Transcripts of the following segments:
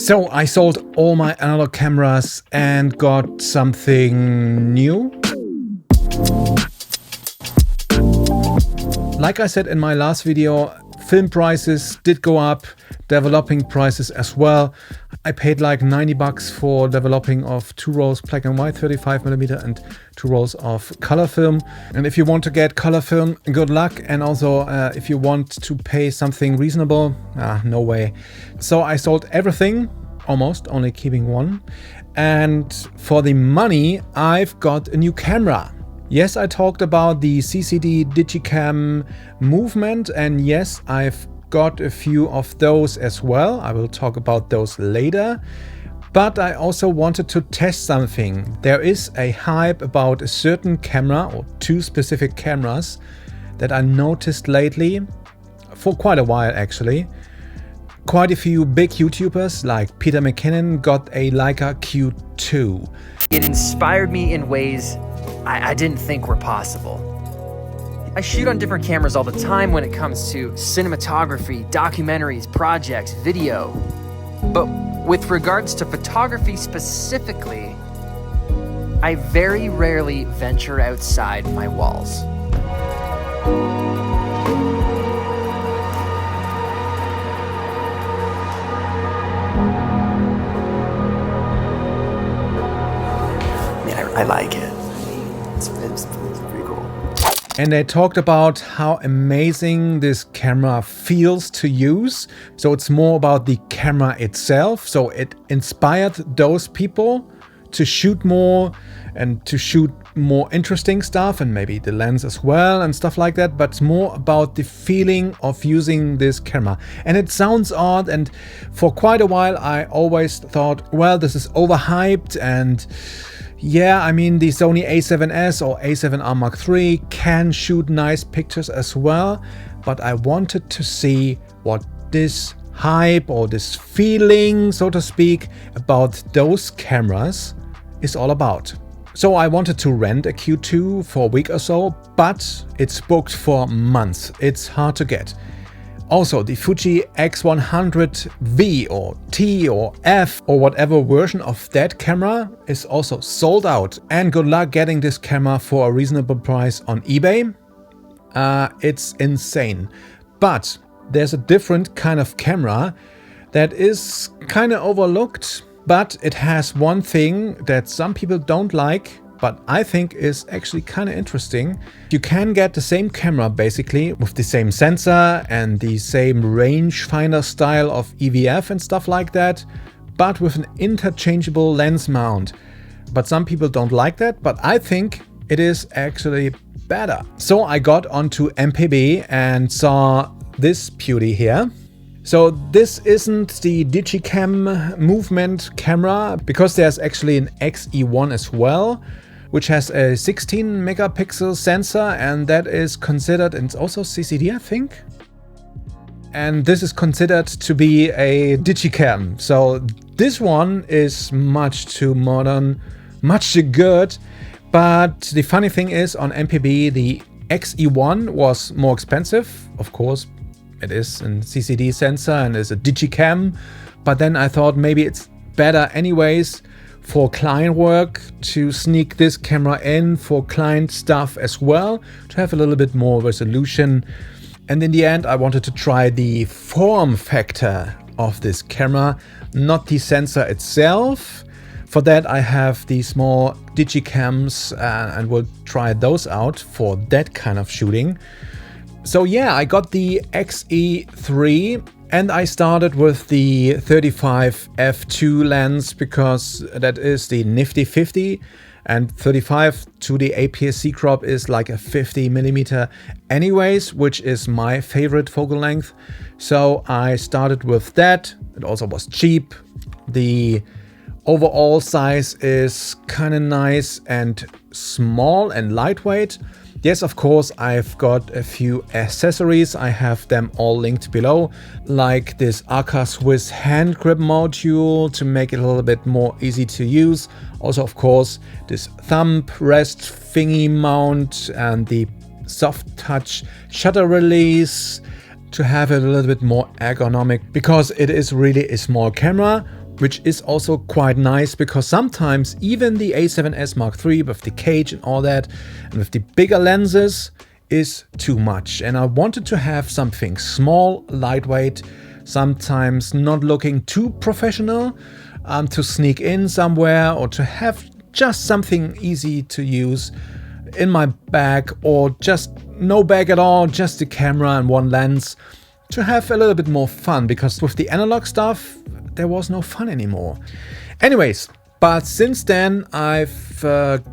So I sold all my analog cameras and got something new. Like I said in my last video, film prices did go up, developing prices as well. I paid like 90 bucks for developing of 2 rolls black and white 35mm and 2 rolls of color film. And if you want to get color film, good luck. And also if you want to pay something reasonable, no way. So I sold everything, almost, only keeping one. And for the money, I've got a new camera. Yes, I talked about the CCD Digicam movement, and yes, I've got a few of those as well. I will talk about those later. But I also wanted to test something. There is a hype about a certain camera, or 2 specific cameras, that I noticed lately, for quite a while actually. Quite a few big YouTubers like Peter McKinnon got a Leica Q2. It inspired me in ways I didn't think were possible. I shoot on different cameras all the time when it comes to cinematography, documentaries, projects, video. But with regards to photography specifically, I very rarely venture outside my walls. I like it. It's pretty cool. And they talked about how amazing this camera feels to use. So it's more about the camera itself. So it inspired those people to shoot more and to shoot more interesting stuff, and maybe the lens as well and stuff like that. But it's more about the feeling of using this camera. And it sounds odd, and for quite a while I always thought, well, this is overhyped. And yeah, I mean, the Sony A7S or A7R Mark III can shoot nice pictures as well, but I wanted to see what this hype or this feeling, so to speak, about those cameras is all about. So I wanted to rent a Q2 for a week or so, but it's booked for months. It's hard to get. Also, the Fuji X100V or T or F or whatever version of that camera is also sold out. And good luck getting this camera for a reasonable price on eBay. It's insane. But there's a different kind of camera that is kind of overlooked, but it has one thing that some people don't like, but I think is actually kind of interesting. You can get the same camera basically with the same sensor and the same rangefinder style of EVF and stuff like that, but with an interchangeable lens mount. But some people don't like that, but I think it is actually better. So I got onto MPB and saw this beauty here. So this isn't the Digicam movement camera, because there's actually an XE1 as well, which has a 16 megapixel sensor, and that is considered, and it's also CCD, I think. And this is considered to be a Digicam. So this one is much too modern, much too good. But the funny thing is, on MPB, the XE1 was more expensive. Of course, it is a CCD sensor and is a Digicam. But then I thought maybe it's better anyways for client work to sneak this camera in for client stuff as well, to have a little bit more resolution. And in the end, I wanted to try the form factor of this camera, not the sensor itself. For that, I have the small Digicams and will try those out for that kind of shooting. So yeah, I got the XE3 and I started with the 35 f2 lens, because that is the nifty 50, and 35 to the APS-C crop is like a 50mm anyways, which is my favorite focal length. So I started with that. It also was cheap. The overall size is kind of nice and small and lightweight. Yes, of course, I've got a few accessories. I have them all linked below, like this Arca Swiss hand grip module to make it a little bit more easy to use. Also, of course, this thumb rest thingy mount and the soft touch shutter release to have it a little bit more ergonomic, because it is really a small camera, which is also quite nice because sometimes even the A7S Mark III with the cage and all that, and with the bigger lenses, is too much. And I wanted to have something small, lightweight, sometimes not looking too professional, to sneak in somewhere or to have just something easy to use in my bag, or just no bag at all, just the camera and one lens, to have a little bit more fun, because with the analog stuff there was no fun anymore. Anyways, but since then I've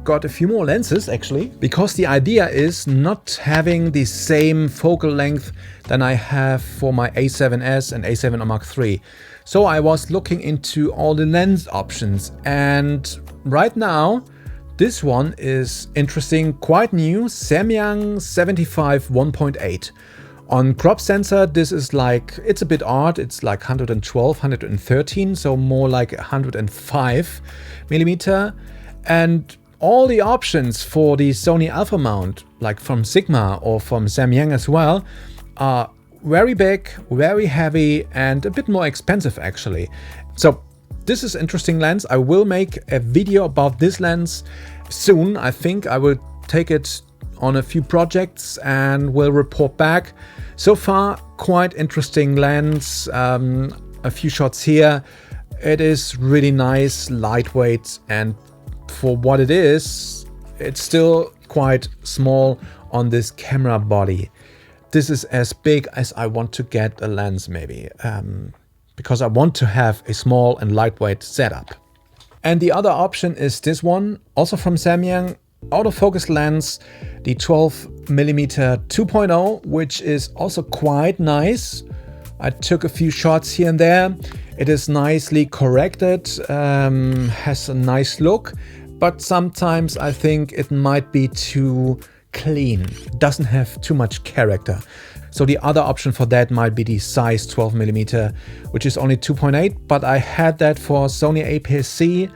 got a few more lenses actually, because the idea is not having the same focal length than I have for my A7S and A7R Mark III. So I was looking into all the lens options, and right now this one is interesting, quite new, Samyang 1.8. On crop sensor, this is like, it's a bit odd, it's like 112, 113, so more like 105 millimeter. And all the options for the Sony alpha mount, like from Sigma or from Samyang as well, are very big, very heavy, and a bit more expensive actually. So this is interesting lens. I will make a video about this lens soon. I think I will take it on a few projects and will report back. So far, quite interesting lens. A few shots here. It is really nice, lightweight, and for what it is, it's still quite small on this camera body. This is as big as I want to get a lens maybe, because I want to have a small and lightweight setup. And the other option is this one, also from Samyang, autofocus lens, the 12mm 2.0, which is also quite nice. I took a few shots here and there. It is nicely corrected, has a nice look, but sometimes I think it might be too clean. It doesn't have too much character. So the other option for that might be the ZEISS 12mm, which is only 2.8, but I had that for Sony APS-C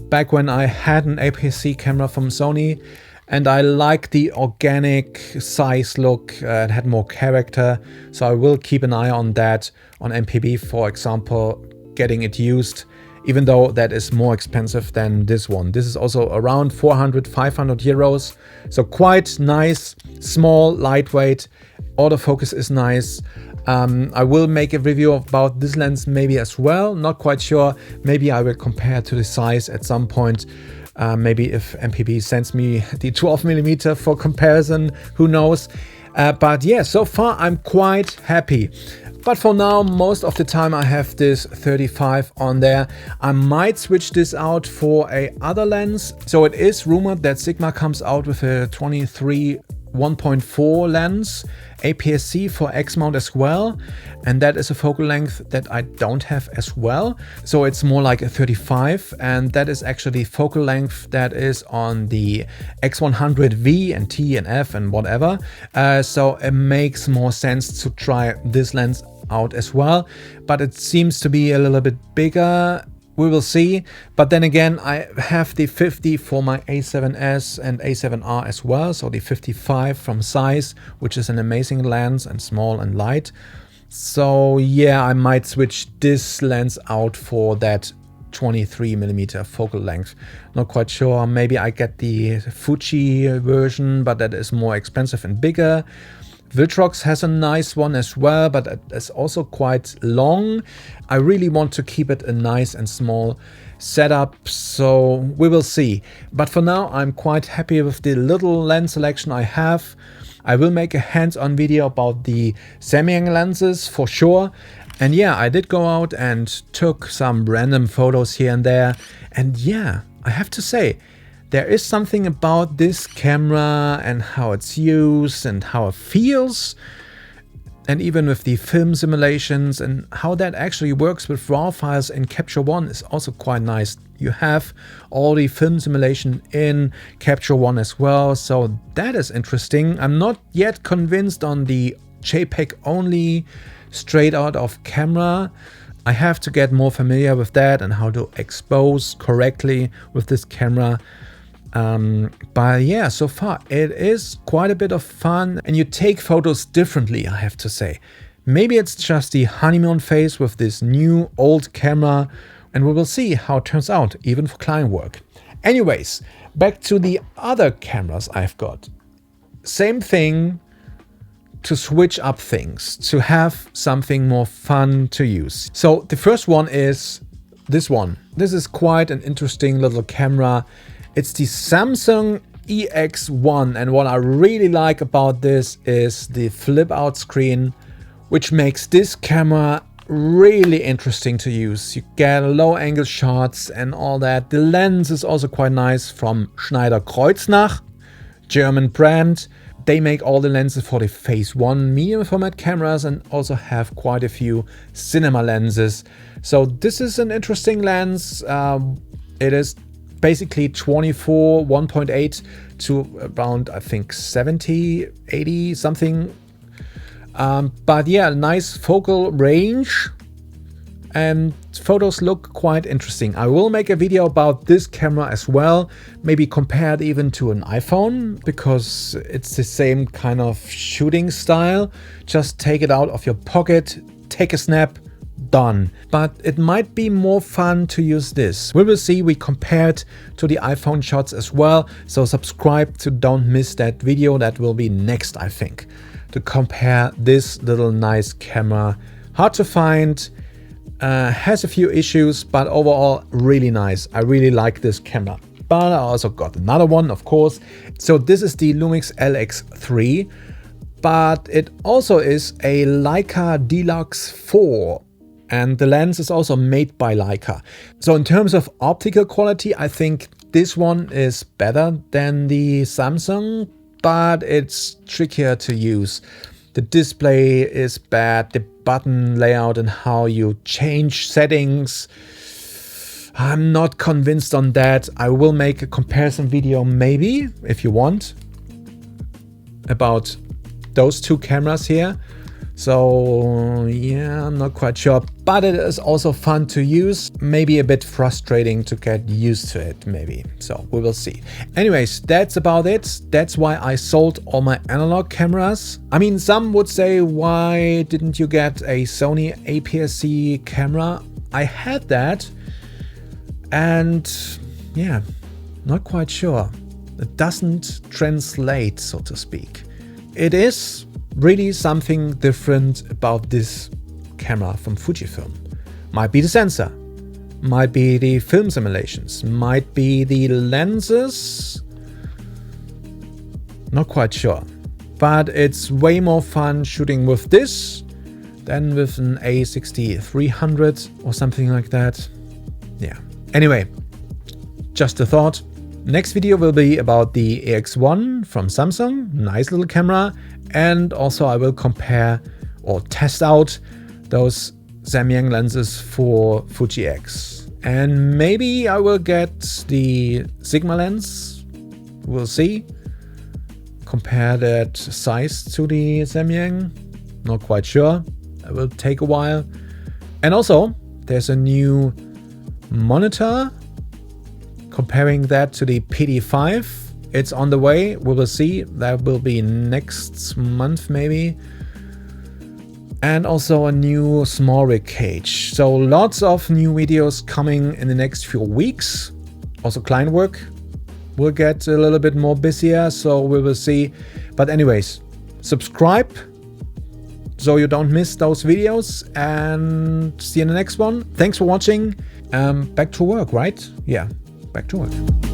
back when I had an APS-C camera from Sony, and I like the organic size look. It had more character, so I will keep an eye on that on MPB, for example, getting it used, even though that is more expensive than this one. This is also around 400, 500 euros, so quite nice, small, lightweight. Autofocus is nice. I will make a review about this lens maybe as well, not quite sure. Maybe I will compare to the size at some point. Maybe if MPB sends me the 12mm for comparison, who knows. But yeah, so far I'm quite happy. But for now, most of the time I have this 35 on there. I might switch this out for a other lens. So it is rumored that Sigma comes out with a 23 1.4 lens, APS-C for X mount as well, and that is a focal length that I don't have as well. So it's more like a 35, and that is actually focal length that is on the X100V and T and F and whatever. So it makes more sense to try this lens out as well, but it seems to be a little bit bigger. We will see. But then again, I have the 50 for my A7S and A7R as well. So the 55 from ZEISS, which is an amazing lens and small and light. So yeah, I might switch this lens out for that 23mm focal length. Not quite sure. Maybe I get the Fuji version, but that is more expensive and bigger. Viltrox has a nice one as well, but it's also quite long. I really want to keep it a nice and small setup, so we will see. But for now, I'm quite happy with the little lens selection I have. I will make a hands-on video about the Samyang lenses for sure. And yeah, I did go out and took some random photos here and there. And yeah, I have to say, there is something about this camera and how it's used and how it feels, and even with the film simulations and how that actually works with RAW files in Capture One is also quite nice. You have all the film simulation in Capture One as well, so that is interesting. I'm not yet convinced on the JPEG only straight out of camera. I have to get more familiar with that and how to expose correctly with this camera. But yeah, so far it is quite a bit of fun, and you take photos differently, I have to say. Maybe it's just the honeymoon phase with this new old camera and we will see how it turns out, even for client work. Anyways, back to the other cameras I've got. Same thing, to switch up things, to have something more fun to use. So the first one is this one. This is quite an interesting little camera. It's the Samsung EX1, and what I really like about this is the flip out screen, which makes this camera really interesting to use. You get low angle shots and all that. The lens is also quite nice, from Schneider Kreuznach, German brand. They make all the lenses for the Phase 1 medium format cameras and also have quite a few cinema lenses. So this is an interesting lens. It is basically 24 1.8 to around, I think, 70, 80 something. But yeah, nice focal range, and photos look quite interesting. I will make a video about this camera as well, maybe compared even to an iPhone, because it's the same kind of shooting style. Just take it out of your pocket, take a snap, done. But it might be more fun to use this. We will see. We compared to the iPhone shots as well, so subscribe to don't miss that video. That will be next, I think, to compare this little nice camera. Hard to find, has a few issues, but overall really nice. I really like this camera. But I also got another one, of course. So this is the Lumix LX3, but it also is a Leica D-Lux4, and the lens is also made by Leica. So in terms of optical quality, I think this one is better than the Samsung, but it's trickier to use. The display is bad, the button layout and how you change settings, I'm not convinced on that. I will make a comparison video maybe, if you want, about those two cameras here. So yeah, I'm not quite sure, but it is also fun to use. Maybe a bit frustrating to get used to it, maybe. So we will see. Anyways, that's about it. That's why I sold all my analog cameras. I mean, some would say, why didn't you get a Sony APS-C camera? I had that, and yeah, not quite sure. It doesn't translate, so to speak. It is really something different about this camera from Fujifilm. Might be the sensor, might be the film simulations, might be the lenses, not quite sure. But it's way more fun shooting with this than with an A6300 or something like that. Yeah. Anyway, just a thought. Next video will be about the EX1 from Samsung, nice little camera, and also I will compare or test out those Samyang lenses for Fuji X. And maybe I will get the Sigma lens, we'll see. Compare that size to the Samyang, not quite sure, it will take a while. And also, there's a new monitor, comparing that to the PD5. It's on the way, we will see. That will be next month maybe. And also a new small rig cage. So lots of new videos coming in the next few weeks. Also client work will get a little bit more busier, so we will see. But anyways, subscribe so you don't miss those videos, and see you in the next one. Thanks for watching. Back to work, right? Yeah, back to work.